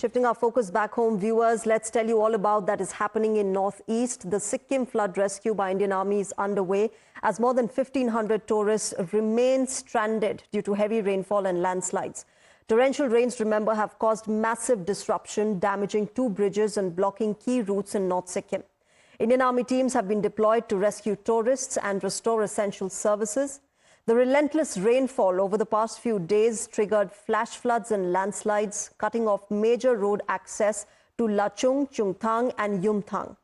Shifting our focus back home, viewers, let's tell you all about that is happening in northeast. The Sikkim flood rescue by Indian Army is underway as more than 1,500 tourists remain stranded due to heavy rainfall and landslides. Torrential rains, remember, have caused massive disruption, damaging 2 bridges and blocking key routes in North Sikkim. Indian Army teams have been deployed to rescue tourists and restore essential services. The relentless rainfall over the past few days triggered flash floods and landslides, cutting off major road access to Lachung, Chungthang and Yumthang.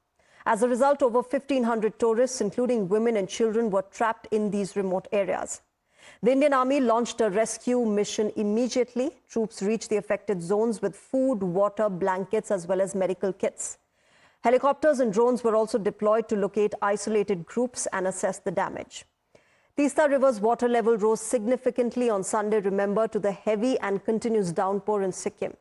As a result, over 1,500 tourists, including women and children, were trapped in these remote areas. The Indian Army launched a rescue mission immediately. Troops reached the affected zones with food, water, blankets, as well as medical kits. Helicopters and drones were also deployed to locate isolated groups and assess the damage. Teesta River's water level rose significantly on Sunday, remember, to the heavy and continuous downpour in Sikkim.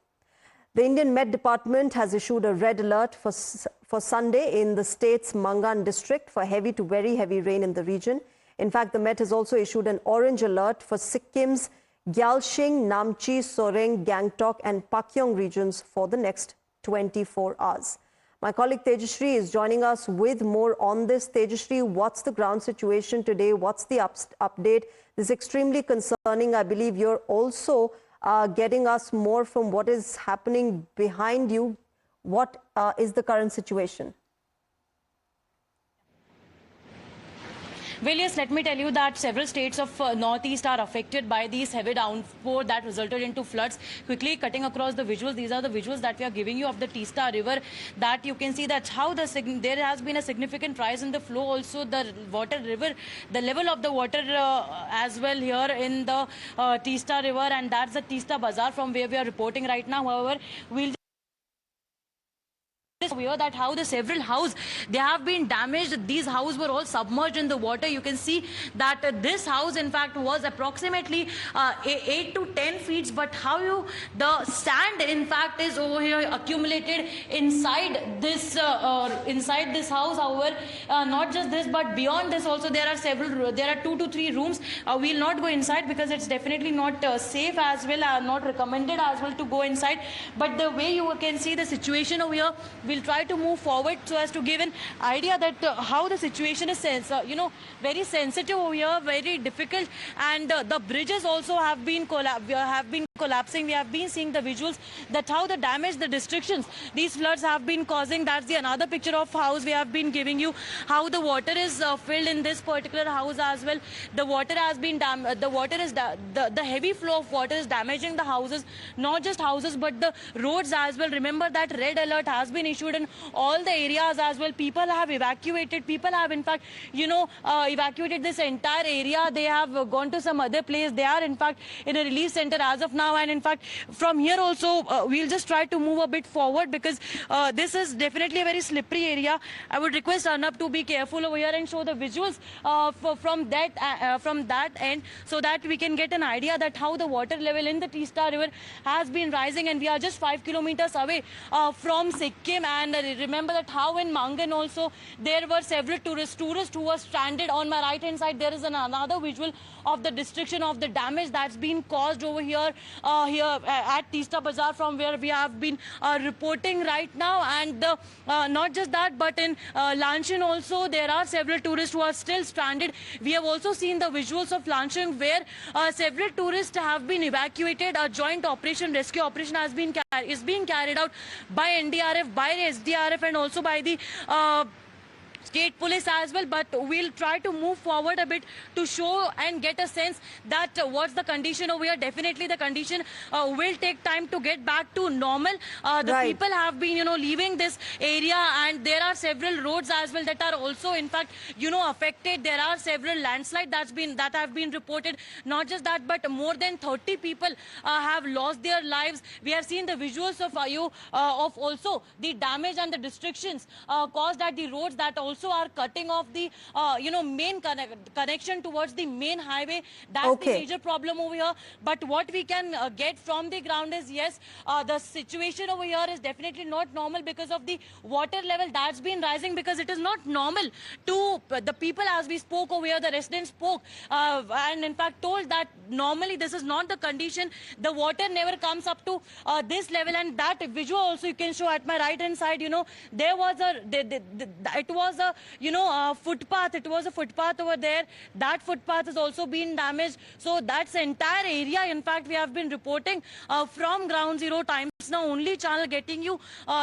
The Indian Met Department has issued a red alert for Sunday in the state's Mangan district for heavy to very heavy rain in the region. In fact, the Met has also issued an orange alert for Sikkim's Gyalshing, Namchi, Soreng, Gangtok and Pakyong regions for the next 24 hours. My colleague Tejashri is joining us with more on this. Tejashri, what's the ground situation today? What's the update? This is extremely concerning. I believe you're also getting us more from what is happening behind you. What is the current situation? Well, yes, let me tell you that several states of northeast are affected by these heavy downpour that resulted into floods. Quickly cutting across the visuals, these are the visuals that we are giving you of the Teesta River, that you can see that how there has been a significant rise in the flow. Also, the level of the water as well here in the Teesta River, and that's the Teesta Bazaar from where we are reporting right now. However, we'll aware that how the several houses, they have been damaged. These houses were all submerged in the water. You can see that this house in fact was approximately 8 to 10 feet, but the sand in fact is over here accumulated inside this house. However, not just this, but beyond this also there are 2 to 3 rooms. We'll not go inside because it's definitely not safe as well, not recommended as well to go inside. But the way you can see the situation over here, we'll try to move forward so as to give an idea that how the situation is very sensitive over here, very difficult, and the bridges also have been collapsing. We have been seeing the visuals that how the damage, the destructions these floods have been causing. That's the another picture of house we have been giving you, how the water is filled in this particular house as well. The water has been the heavy flow of water is damaging the houses, not just houses but the roads as well. Remember that red alert has been issued in all the areas as well. People have evacuated. People have in fact evacuated this entire area. They have gone to some other place. They are in fact in a relief center as of now, and in fact from here also we'll just try to move a bit forward because this is definitely a very slippery area. I would request Arnab to be careful over here and show the visuals from that end so that we can get an idea that how the water level in the Teesta River has been rising, and we are just 5 kilometers away from Sikkim. And remember that how in Mangan also there were several tourists who were stranded. On my right hand side there is another visual of the destruction, of the damage that's been caused over here at Teesta Bazaar from where we have been reporting right now. And not just that, but in Lanchin also there are several tourists who are still stranded. We have also seen the visuals of Lanchin where several tourists have been evacuated. A joint rescue operation is being carried out by NDRF, by SDRF and also by the state police as well. But we'll try to move forward a bit to show and get a sense that what's the condition over here. Definitely the condition will take time to get back to normal. People have been leaving this area, and there are several roads as well that are also in fact affected. There are several landslides that have been reported. Not just that, but more than 30 people have lost their lives. We have seen the visuals of also the damage and the destructions caused at the roads that also also are cutting off the, main connection towards the main highway. That's the Okay. major problem over here. But what we can get from the ground is, yes, the situation over here is definitely not normal because of the water level that's been rising, because it is not normal to the people. As we spoke over here, the residents spoke and in fact told that normally this is not the condition. The water never comes up to this level, and that visual also you can show at my right hand side. There was it was a footpath. It was a footpath over there. That footpath has also been damaged. So that's the entire area. In fact, we have been reporting from Ground Zero Times Now only channel, getting you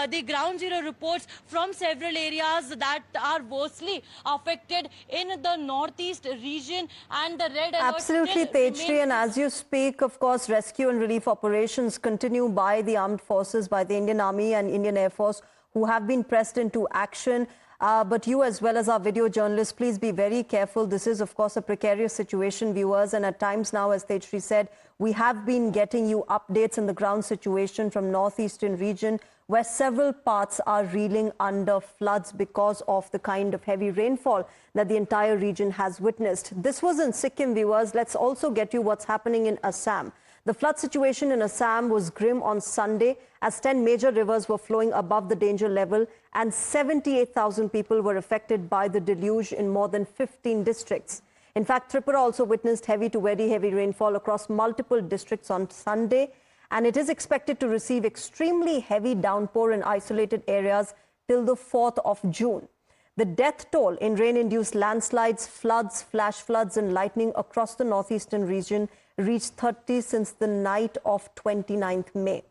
the Ground Zero reports from several areas that are worstly affected in the northeast region, and the red alert Absolutely, Tejshri. And as you speak, of course, rescue and relief operations continue by the armed forces, by the Indian Army and Indian Air Force, who have been pressed into action. But you, as well as our video journalists, please be very careful. This is, of course, a precarious situation, viewers. And at times now, as Tejshri said, we have been getting you updates on the ground situation from northeastern region, where several parts are reeling under floods because of the kind of heavy rainfall that the entire region has witnessed. This was in Sikkim, viewers. Let's also get you what's happening in Assam. The flood situation in Assam was grim on Sunday, as 10 major rivers were flowing above the danger level, and 78,000 people were affected by the deluge in more than 15 districts. In fact, Tripura also witnessed heavy to very heavy rainfall across multiple districts on Sunday, and it is expected to receive extremely heavy downpour in isolated areas till the 4th of June. The death toll in rain-induced landslides, floods, flash floods and lightning across the northeastern region reached 30 since the night of 29th May.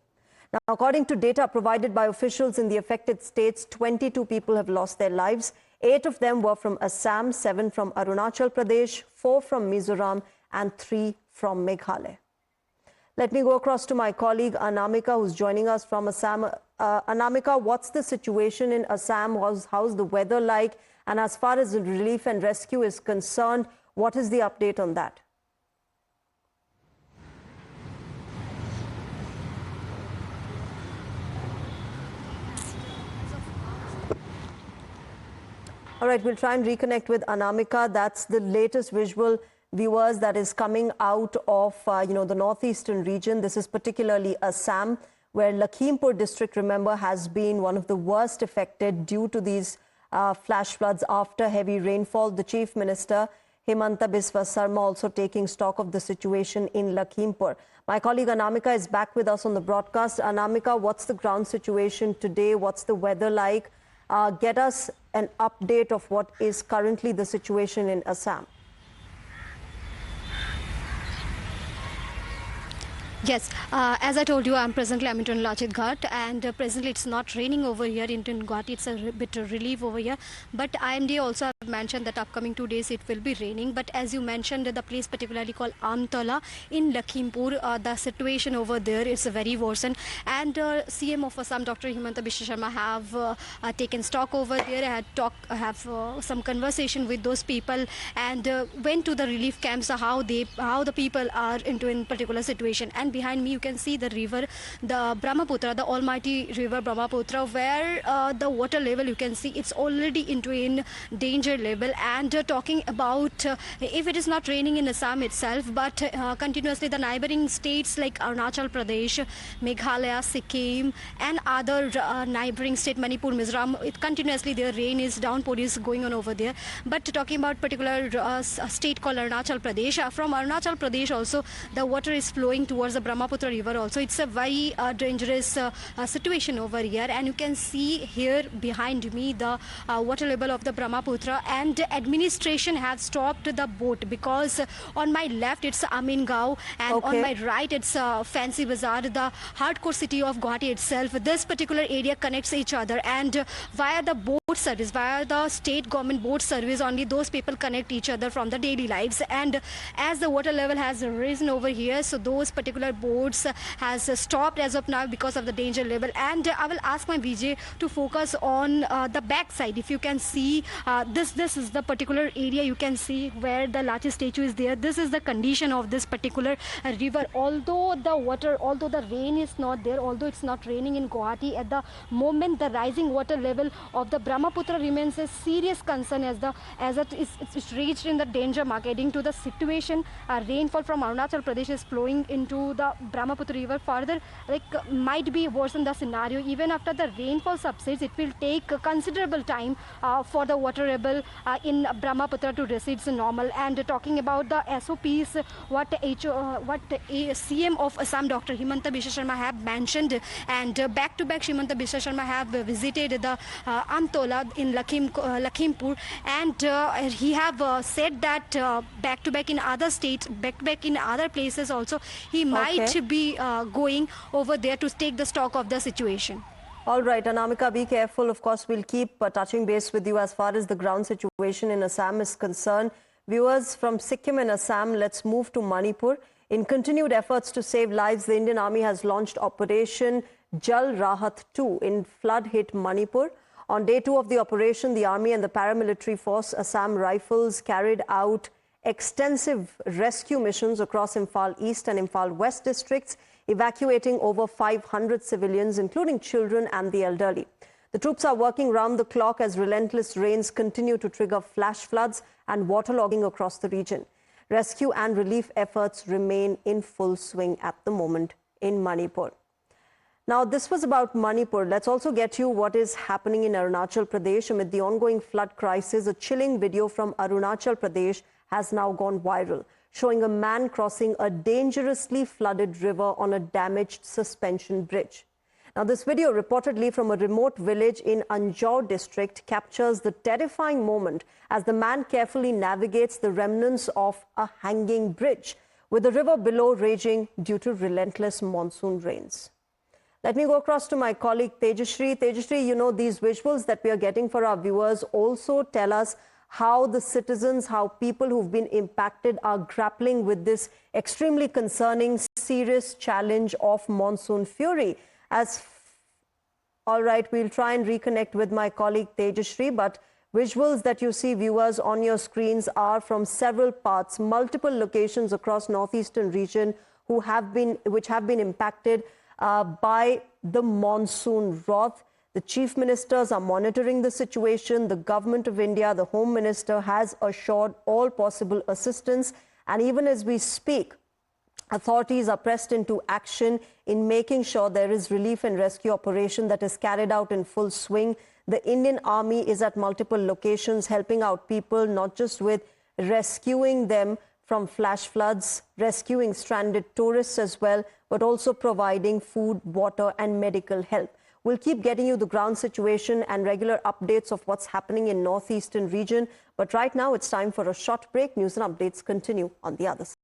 Now, according to data provided by officials in the affected states, 22 people have lost their lives. 8 of them were from Assam, 7 from Arunachal Pradesh, 4 from Mizoram and 3 from Meghalaya. Let me go across to my colleague Anamika, who's joining us from Assam. Anamika, what's the situation in Assam? How's the weather like? And as far as the relief and rescue is concerned, what is the update on that? All right, we'll try and reconnect with Anamika. That's the latest visual, viewers, that is coming out of, the northeastern region. This is particularly Assam, where Lakhimpur district, remember, has been one of the worst affected due to these flash floods after heavy rainfall. The Chief Minister, Himanta Biswa Sarma, also taking stock of the situation in Lakhimpur. My colleague Anamika is back with us on the broadcast. Anamika, what's the ground situation today? What's the weather like? Get us an update of what is currently the situation in Assam. Yes, as I told you, I'm in Lachit Ghat, and presently it's not raining over here in Guwahati. It's a bit of relief over here. But IMD also have mentioned that upcoming 2 days it will be raining. But as you mentioned, the place particularly called Amtala in Lakhimpur, the situation over there is very worsened. And CM of Assam, Dr. Himanta Biswa Sarma, have taken stock over there, have some conversation with those people, and went to the relief camps, how the people are into in particular situation. And behind me you can see the river, the Brahmaputra, the almighty river Brahmaputra, where the water level, you can see it's already into in danger level. And talking about if it is not raining in Assam itself, but continuously the neighboring states like Arunachal Pradesh, Meghalaya, Sikkim and other neighboring state, Manipur, Mizoram, continuously their rain is downpour is going on over there. But talking about particular state called Arunachal Pradesh, from Arunachal Pradesh also the water is flowing towards the Brahmaputra river also. It's a very dangerous situation over here, and you can see here behind me the water level of the Brahmaputra, and administration have stopped the boat because on my left it's Amin Gao, and on my right it's Fancy Bazaar, the hardcore city of Guwahati itself. This particular area connects each other, and via the boat service, via the state government boat service, only those people connect each other from the daily lives. And as the water level has risen over here, so those particular boats has stopped as of now because of the danger level. And I will ask my VJ to focus on the back side. If you can see, this is the particular area you can see where the Lachi statue is there. This is the condition of this particular river. Although the rain is not there, although it's not raining in Guwahati at the moment, the rising water level of the Brahmaputra Brahmaputra remains a serious concern as it is reached in the danger mark. Adding to the situation, rainfall from Arunachal Pradesh is flowing into the Brahmaputra river. Further, might be worsen the scenario. Even after the rainfall subsides, it will take a considerable time for the water level in Brahmaputra to recede to normal. And talking about the SOPs, what CM of Assam, Dr. Himanta Biswa Sharma, have mentioned, and back-to-back Himanta Biswa Sharma have visited the Amtola in Lakhimpur, and he have said that back-to-back in other states, back-to-back in other places also, he might be going over there to take the stock of the situation. All right, Anamika, be careful. Of course, we'll keep touching base with you as far as the ground situation in Assam is concerned. Viewers from Sikkim and Assam, let's move to Manipur. In continued efforts to save lives, the Indian Army has launched Operation Jal Rahat 2 in flood-hit Manipur. On day 2 of the operation, the Army and the paramilitary force Assam Rifles carried out extensive rescue missions across Imphal East and Imphal West districts, evacuating over 500 civilians, including children and the elderly. The troops are working round the clock as relentless rains continue to trigger flash floods and waterlogging across the region. Rescue and relief efforts remain in full swing at the moment in Manipur. Now, this was about Manipur. Let's also get you what is happening in Arunachal Pradesh. Amid the ongoing flood crisis, a chilling video from Arunachal Pradesh has now gone viral, showing a man crossing a dangerously flooded river on a damaged suspension bridge. Now, this video, reportedly from a remote village in Anjaur district, captures the terrifying moment as the man carefully navigates the remnants of a hanging bridge, with the river below raging due to relentless monsoon rains. Let me go across to my colleague Tejashri. Tejashri, you know, these visuals that we are getting for our viewers also tell us how the citizens, how people who've been impacted are grappling with this extremely concerning, serious challenge of monsoon fury. All right, we'll try and reconnect with my colleague Tejashri, but visuals that you see, viewers, on your screens are from several parts, multiple locations across northeastern region which have been impacted by the monsoon wrath. The chief ministers are monitoring the situation. The government of India, the Home Minister, has assured all possible assistance. And even as we speak, authorities are pressed into action in making sure there is relief and rescue operation that is carried out in full swing. The Indian Army is at multiple locations helping out people, not just with rescuing them from flash floods, rescuing stranded tourists as well, but also providing food, water and medical help. We'll keep getting you the ground situation and regular updates of what's happening in northeastern region. But right now, it's time for a short break. News and updates continue on the other side.